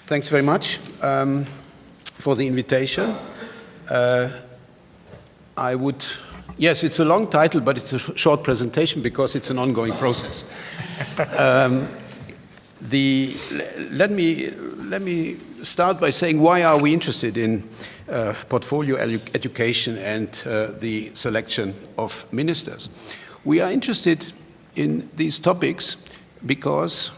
Thanks very much for the invitation. Yes, it's a long title, but it's a short presentation because it's an ongoing process. Let me start by saying, why are we interested in portfolio education and the selection of ministers? We are interested in these topics because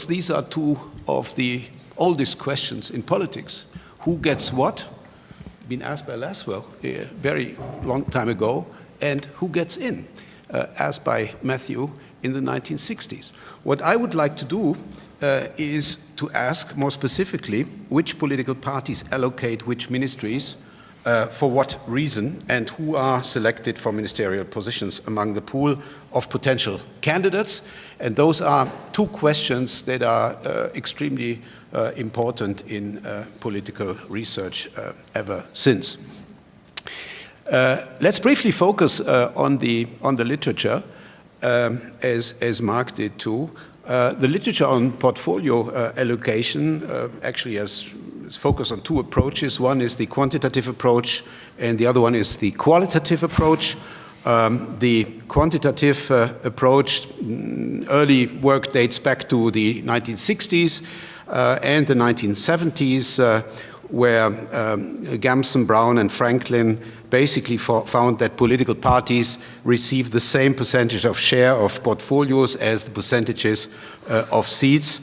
these are two of the oldest questions in politics. Who gets what? Been asked by Laswell a very long time ago, and who gets in? Asked by Matthew in the 1960s. What I would like to do is to ask more specifically which political parties allocate which ministries, for what reason, and who are selected for ministerial positions among the pool of potential candidates. And those are two questions that are extremely important in political research ever since. Let's briefly focus on the literature, as Mark did too. The literature on portfolio allocation actually has focused on two approaches. One is the quantitative approach, and the other one is the qualitative approach. The quantitative approach, early work dates back to the 1960s and the 1970s, where Gamson, Brown, and Franklin basically found that political parties receive the same percentage of share of portfolios as the percentages of seats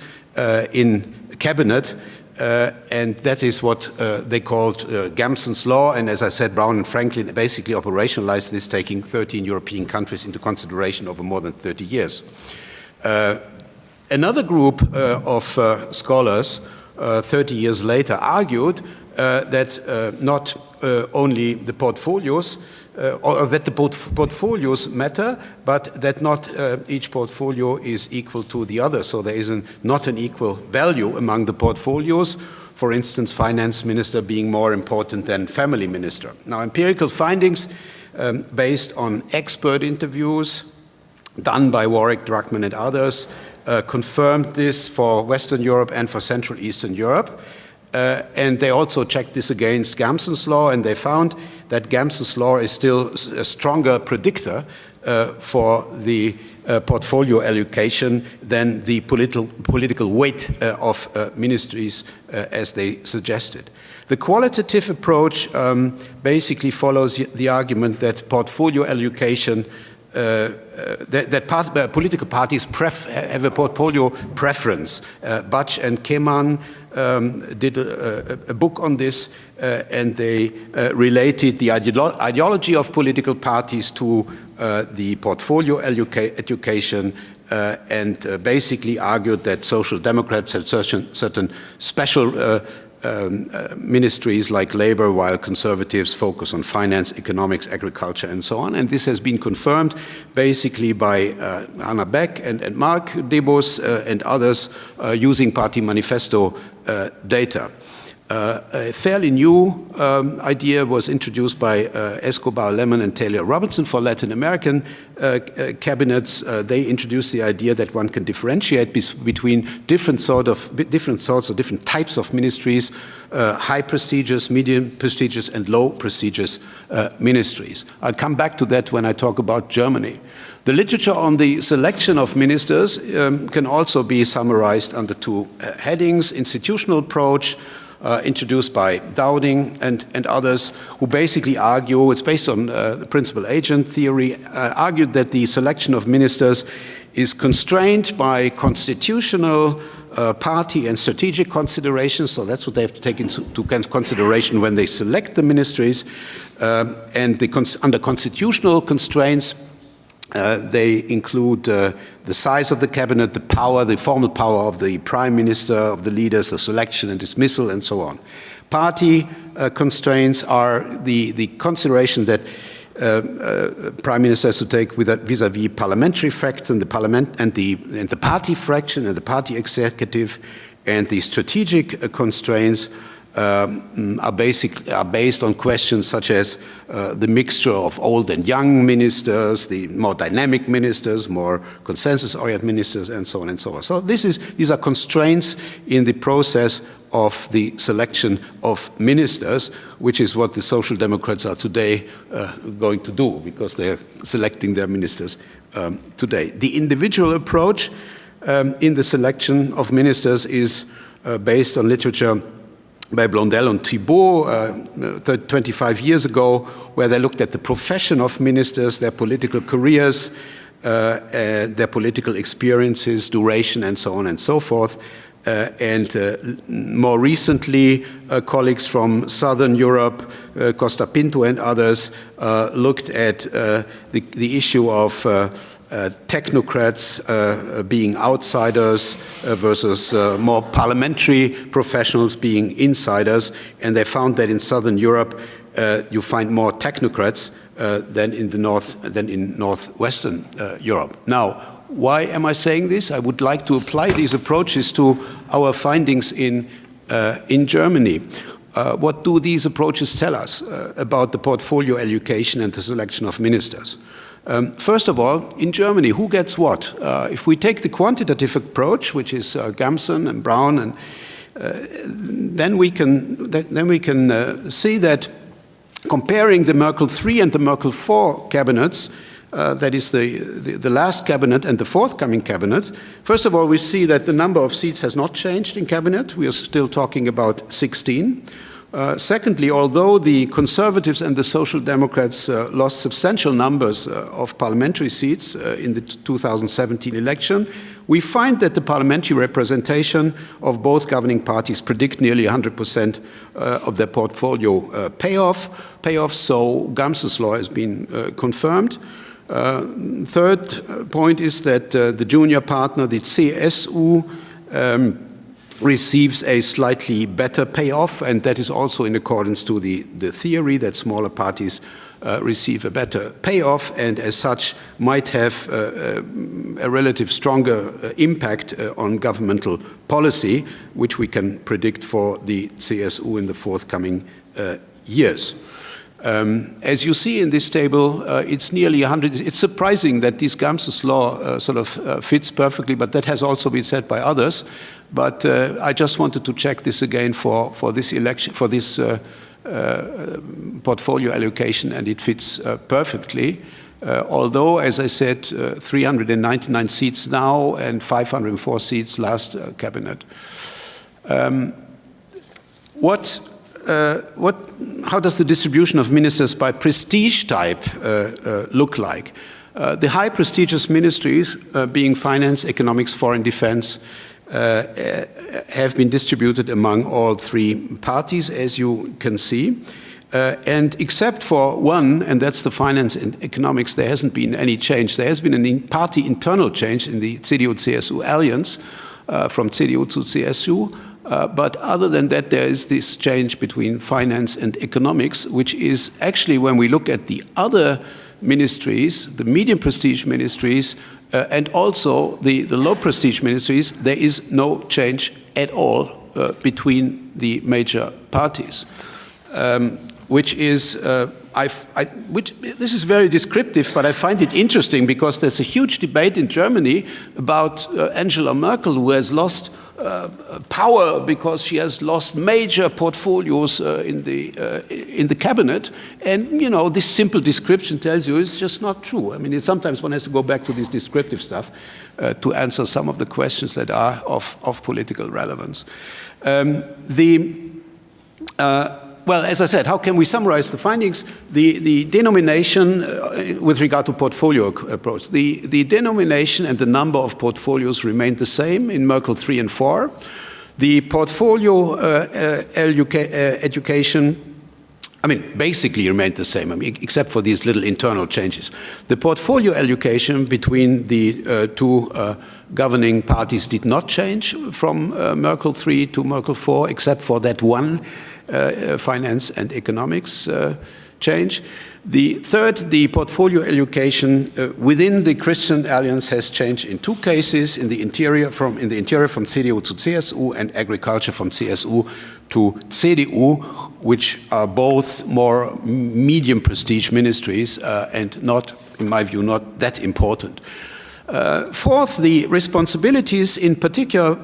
in cabinet. And that is what they called Gamson's law. And as I said, Brown and Franklin basically operationalized this, taking 13 European countries into consideration over more than 30 years. Another group of scholars 30 years later argued that not only the portfolios, or that the portfolios matter, but that not each portfolio is equal to the other. So there is not an equal value among the portfolios. For instance, finance minister being more important than family minister. Now, empirical findings based on expert interviews done by Warwick, Druckmann, and others confirmed this for Western Europe and for Central Eastern Europe. And they also checked this against Gamson's law, and they found that Gamson's law is still a stronger predictor for the portfolio allocation than the political weight of ministries as they suggested. The qualitative approach basically follows the argument that portfolio allocation political parties have a portfolio preference. Butch and Keman did a book on this, and they related the ideology of political parties to the portfolio education, and basically argued that social democrats had certain special ministries like labor, while conservatives focus on finance, economics, agriculture, and so on. And this has been confirmed basically by Hannah Beck and Mark Debus and others using party manifesto data. A fairly new idea was introduced by Escobar, Lemon, and Taylor Robinson for Latin American cabinets. They introduced the idea that one can differentiate between different sorts or different types of ministries, high prestigious, medium prestigious, and low prestigious ministries. I'll come back to that when I talk about Germany. The literature on the selection of ministers can also be summarized under two headings: institutional approach, introduced by Dowding and others, who basically argue, it's based on the principal agent theory, argued that the selection of ministers is constrained by constitutional, party, and strategic considerations. So that's what they have to take into consideration when they select the ministries. And under constitutional constraints, they include the size of the cabinet, the power, the formal power of the prime minister, of the leaders, the selection and dismissal, and so on. Party constraints are the consideration that prime minister has to take vis-à-vis parliamentary fraction, the parliament and the party fraction and the party executive, and the strategic constraints are based on questions such as the mixture of old and young ministers, the more dynamic ministers, more consensus-oriented ministers, and so on and so on. So these are constraints in the process of the selection of ministers, which is what the Social Democrats are today going to do, because they're selecting their ministers today. The individual approach in the selection of ministers is based on literature by Blondel and Thibault 25 years ago, where they looked at the profession of ministers, their political careers, their political experiences, duration, and so on and so forth. More recently, colleagues from Southern Europe, Costa Pinto and others, looked at the issue of technocrats being outsiders versus more parliamentary professionals being insiders, and they found that in Southern Europe you find more technocrats than in Northwestern Europe. Now, why am I saying this? I would like to apply these approaches to our findings in Germany. What do these approaches tell us about the portfolio allocation and the selection of ministers? First of all, in Germany, who gets what? If we take the quantitative approach, which is Gamson and Brown, and then we can see that comparing the Merkel III and the Merkel IV cabinets, that is the last cabinet and the forthcoming cabinet. First of all, we see that the number of seats has not changed in cabinet. We are still talking about 16. Secondly, although the Conservatives and the Social Democrats lost substantial numbers of parliamentary seats in the 2017 election, we find that the parliamentary representation of both governing parties predict nearly 100% of their portfolio payoff. So Gamson's law has been confirmed. Third point is that the junior partner, the CSU, receives a slightly better payoff, and that is also in accordance to the theory that smaller parties receive a better payoff, and as such might have a relative stronger impact on governmental policy, which we can predict for the CSU in the forthcoming years. As you see in this table, it's nearly 100. It's surprising that this Gamson's law sort of fits perfectly, but that has also been said by others. But I just wanted to check this again for this election, for this portfolio allocation, and it fits perfectly. Although, as I said, 399 seats now and 504 seats last cabinet. How does the distribution of ministers by prestige type look like? The high prestigious ministries, being finance, economics, foreign defense, have been distributed among all three parties, as you can see. And except for one, and that's the finance and economics, there hasn't been any change. There has been a party internal change in the CDU-CSU alliance from CDU to CSU. But other than that, there is this change between finance and economics, which is actually, when we look at the other ministries, the medium prestige ministries, and also the low prestige ministries, there is no change at all between the major parties, which is, this is very descriptive, but I find it interesting because there's a huge debate in Germany about Angela Merkel, who has lost power because she has lost major portfolios in the cabinet, and you know, this simple description tells you it's just not true. I mean, sometimes one has to go back to this descriptive stuff to answer some of the questions that are of political relevance. Well, as I said, how can we summarize the findings? The denomination with regard to portfolio approach, the denomination and the number of portfolios remained the same in Merkel 3 and 4. The portfolio education, I mean, basically remained the same, I mean, except for these little internal changes. The portfolio allocation between the two governing parties did not change from Merkel 3 to Merkel 4, except for that one, finance and economics change. The third, the portfolio allocation within the Christian Alliance has changed in 2 cases, in the interior from CDU to CSU and agriculture from CSU to CDU, which are both more medium prestige ministries and not, in my view, not that important. Fourth, the responsibilities in particular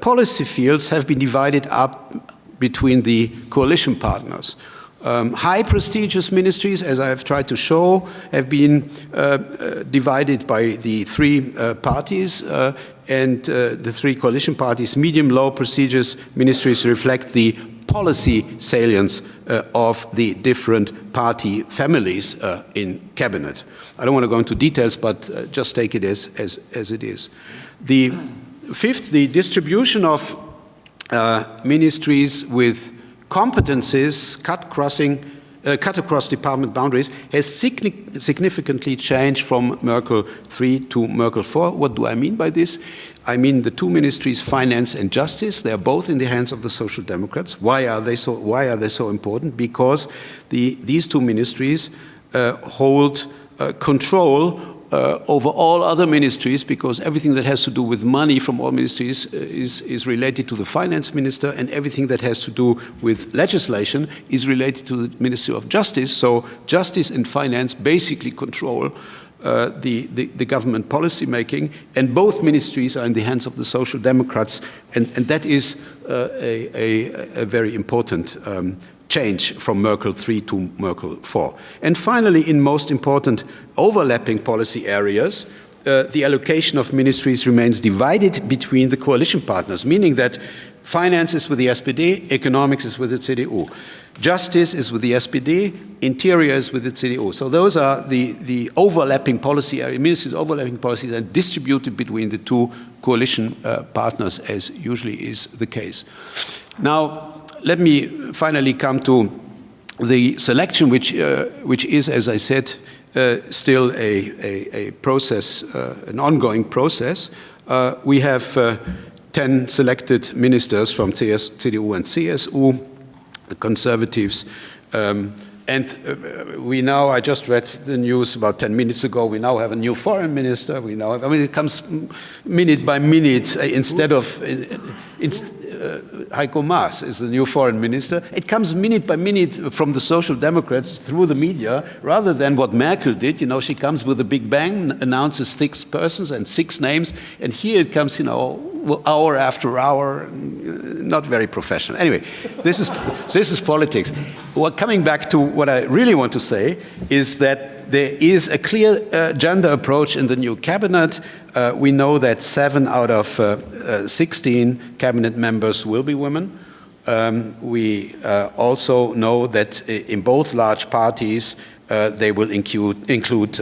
policy fields have been divided up between the coalition partners. High prestigious ministries, as I have tried to show, have been divided by the 3 parties and the 3 coalition parties. Medium, low prestigious ministries reflect the policy salience of the different party families in cabinet. I don't want to go into details, but just take it as it is. The fifth, the distribution of ministries with competences cut across department boundaries has significantly changed from Merkel 3 to Merkel 4. What do I mean by this? I mean the 2 ministries, finance and justice. They are both in the hands of the Social Democrats. Why are they so important? Because these 2 ministries hold control over all other ministries, because everything that has to do with money from all ministries is related to the finance minister, and everything that has to do with legislation is related to the Ministry of Justice. So justice and finance basically control the government policy making, and both ministries are in the hands of the Social Democrats, and that is a very important change from Merkel 3 to Merkel 4. And finally, in most important overlapping policy areas, the allocation of ministries remains divided between the coalition partners, meaning that finance is with the SPD, economics is with the CDU. Justice is with the SPD, interior is with the CDU. So those are the overlapping policy areas, ministries' overlapping policies are distributed between the 2 coalition partners, as usually is the case. Now, let me finally come to the selection, which is, as I said, still a process, an ongoing process. We have 10 selected ministers from CDU and CSU, the Conservatives, and we now, I just read the news about 10 minutes ago, we now have a new foreign minister. We now have, I mean, it comes minute by minute instead of, Heiko Maas is the new foreign minister. It comes minute by minute from the Social Democrats through the media, rather than what Merkel did. You know, she comes with a big bang, announces 6 persons and 6 names, and here it comes, you know, hour after hour, not very professional. Anyway, this is politics. Well, coming back to what I really want to say is that there is a clear gender approach in the new cabinet. We know that 7 out of 16 cabinet members will be women. We also know that in both large parties, they will include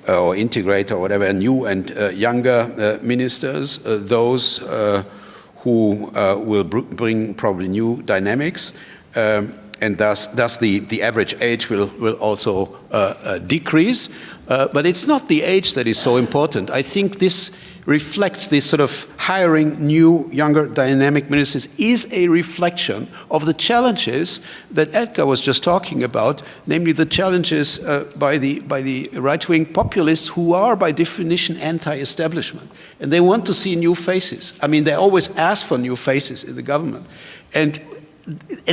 or integrate or whatever new and younger ministers, those who will bring probably new dynamics. And thus the average age will also decrease. But it's not the age that is so important. I think this reflects this sort of hiring new, younger, dynamic ministers is a reflection of the challenges that Edgar was just talking about, namely the challenges by the right-wing populists who are by definition anti-establishment. And they want to see new faces. I mean, they always ask for new faces in the government. And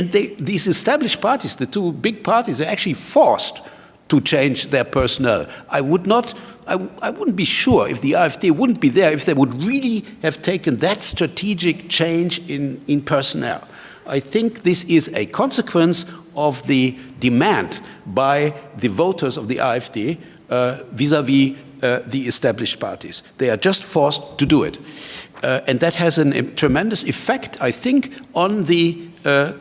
these established parties, the 2 big parties, are actually forced to change their personnel. I wouldn't be sure if the AfD wouldn't be there if they would really have taken that strategic change in personnel. I think this is a consequence of the demand by the voters of the AfD vis-à-vis the established parties. They are just forced to do it. And that has a tremendous effect, I think, on the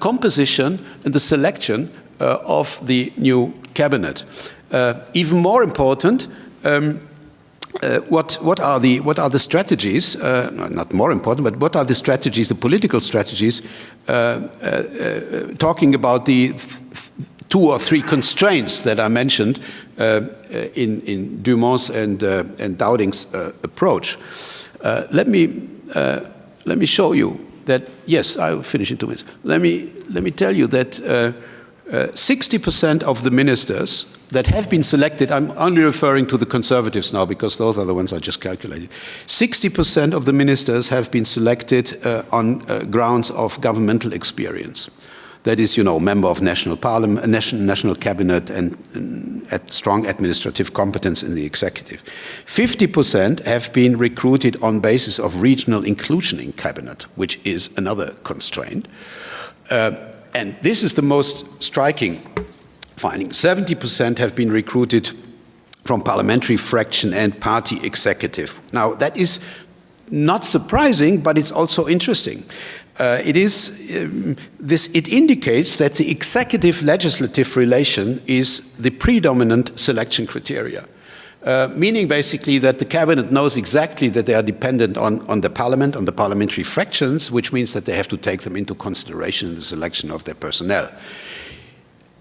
composition and the selection of the new cabinet. Even more important, what are the strategies? Not more important, but what are the strategies, the political strategies, talking about the 2 or 3 constraints that I mentioned in Dumont's and Dowding's approach. Let me show you that. Yes, I'll finish in 2 minutes. Let me tell you that 60% of the ministers that have been selected, I'm only referring to the conservatives now because those are the ones I just calculated. 60% of the ministers have been selected on grounds of governmental experience. That is, member of national parliament, national cabinet, and strong administrative competence in the executive. 50% have been recruited on basis of regional inclusion in cabinet, which is another constraint. And this is the most striking finding. 70% have been recruited from parliamentary fraction and party executive. Now, that is not surprising, but it's also interesting. It indicates that the executive-legislative relation is the predominant selection criteria. Meaning basically that the cabinet knows exactly that they are dependent on the parliament, on the parliamentary fractions, which means that they have to take them into consideration in the selection of their personnel.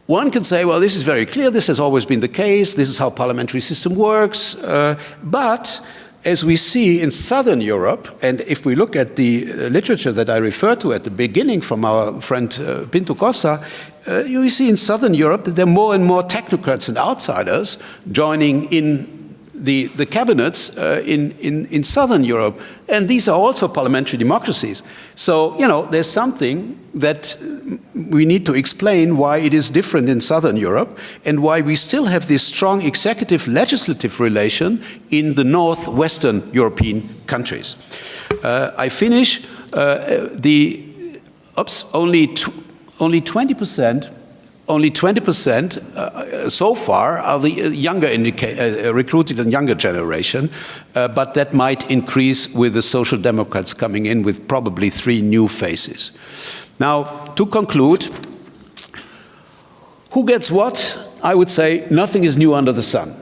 One can say, well, this is very clear, this has always been the case, this is how parliamentary system works, but as we see in Southern Europe, and if we look at the literature that I referred to at the beginning from our friend Pinto Costa, you see in Southern Europe that there are more and more technocrats and outsiders joining in the cabinets in Southern Europe. And these are also parliamentary democracies. So, there's something that we need to explain why it is different in Southern Europe and why we still have this strong executive-legislative relation in the northwestern European countries. I finish. Only 20% so far are the younger recruited and younger generation, but that might increase with the Social Democrats coming in with probably 3 new faces. Now, to conclude, who gets what? I would say nothing is new under the sun.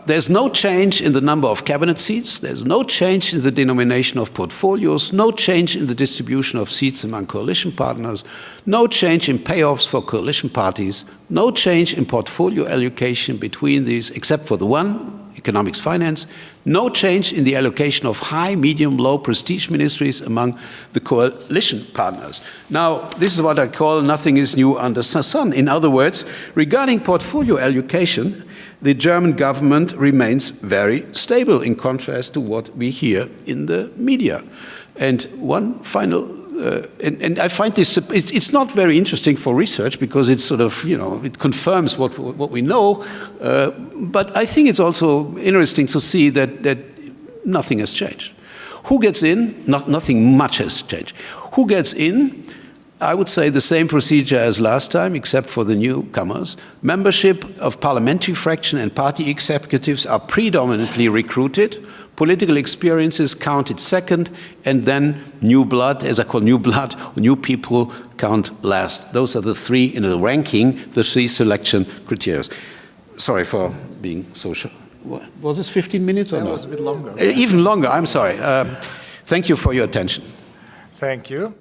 There's no change in the number of cabinet seats, there's no change in the denomination of portfolios, no change in the distribution of seats among coalition partners, no change in payoffs for coalition parties, no change in portfolio allocation between these, except for the one, economics finance, no change in the allocation of high, medium, low prestige ministries among the coalition partners. Now, this is what I call nothing is new under the sun. In other words, regarding portfolio allocation, the German government remains very stable in contrast to what we hear in the media. And one final, and I find this, it's not very interesting for research because it's sort of, it confirms what we know, but I think it's also interesting to see that nothing has changed. Who gets in? Nothing much has changed. Who gets in? I would say the same procedure as last time, except for the newcomers. Membership of parliamentary fraction and party executives are predominantly recruited. Political experiences counted second, and then new blood, as I call new blood, new people count last. Those are the 3 in a ranking, the 3 selection criteria. Sorry for being so short. Was this 15 minutes or no? It was a bit longer. Even longer, I'm sorry. Thank you for your attention. Thank you.